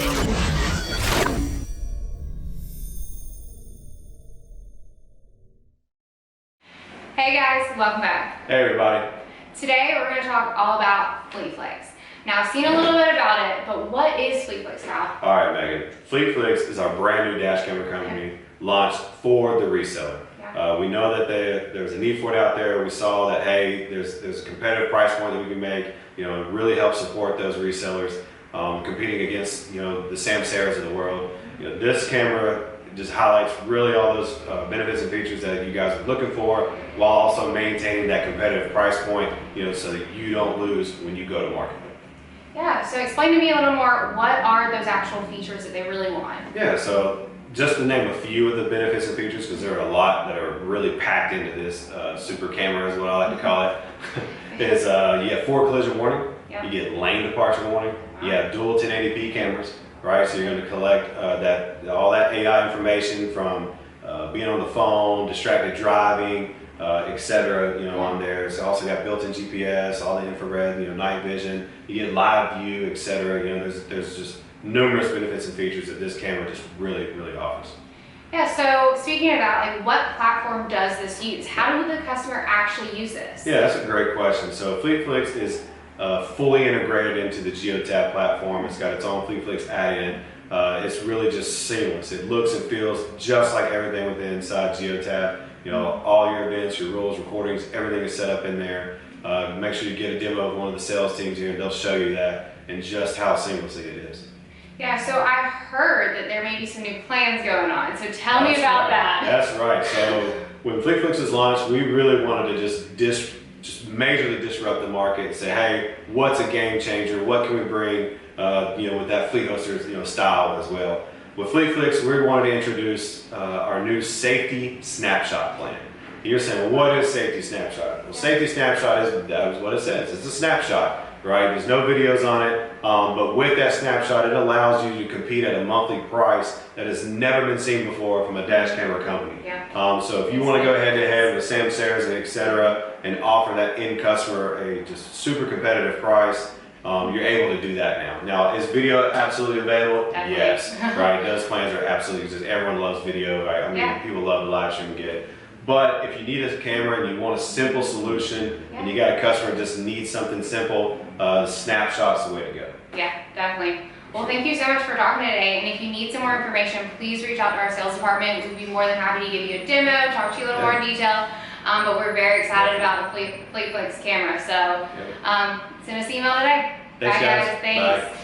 Hey guys, welcome back. Hey everybody. Today we're going to talk all about FleetFlix. Now I've seen a little bit about it, but what is FleetFlix, Kyle? All right, Megan. FleetFlix is our brand new dash camera company launched for the reseller. Yeah. We know that there's a need for it out there. We saw that, hey, there's a competitive price point that we can make, it really helps support those resellers competing against, the Samsaras of the world. This camera just highlights really all those benefits and features that you guys are looking for, while also maintaining that competitive price point, so that you don't lose when you go to market. Yeah, so explain to me a little more, what are those actual features that they really want? Yeah, so just to name a few of the benefits and features, because there are a lot that are really packed into this super camera is what I like to call it, is you have forward collision warning, you get lane departure warning, you have dual 1080p cameras, right? So you're going to collect all that AI information from being on the phone, distracted driving, etc. On there. It's also got built-in GPS, all the infrared, night vision. You get live view, etc. There's just numerous benefits and features that this camera just really offers. Yeah. So speaking of that, like, what platform does this use? How would the customer actually use this? Yeah, that's a great question. So FleetFlix is fully integrated into the GeoTap platform. It's got its own FleetFlix add-in. It's really just seamless. It looks and feels just like everything within inside GeoTap. All your events, your rules, recordings, everything is set up in there. Make sure you get a demo of one of the sales teams here, and they'll show you that and just how seamlessly it is. Yeah, so I've heard that there may be some new plans going on. So tell me about that. That's right. So when FleetFlix was launched, we really wanted to just majorly disrupt the market and say, hey, what's a game changer? What can we bring, with that fleet hoster, style as well. With FleetFlix, we wanted to introduce our new safety snapshot plan. You're saying, well, what is safety snapshot? Well, safety snapshot is what it says. It's a snapshot, right? There's no videos on it, but with that snapshot, it allows you to compete at a monthly price that has never been seen before from a dash camera company. Yeah. So if you want to go head to head with Samsaras and etc. and offer that end customer a just super competitive price, you're able to do that now. Now, is video absolutely available? Definitely. Yes, right? Those plans are absolutely, because everyone loves video, right? People love the live stream get. But if you need a camera and you want a simple solution, and you got a customer that just needs something simple, Snapshot's the way to go. Yeah, definitely. Well, thank you so much for talking today. And if you need some more information, please reach out to our sales department. We'd be more than happy to give you a demo, talk to you a little more in detail. But we're very excited about the FleetFlix camera. So send us an email today. Thanks, Bye, guys. Thanks. Bye.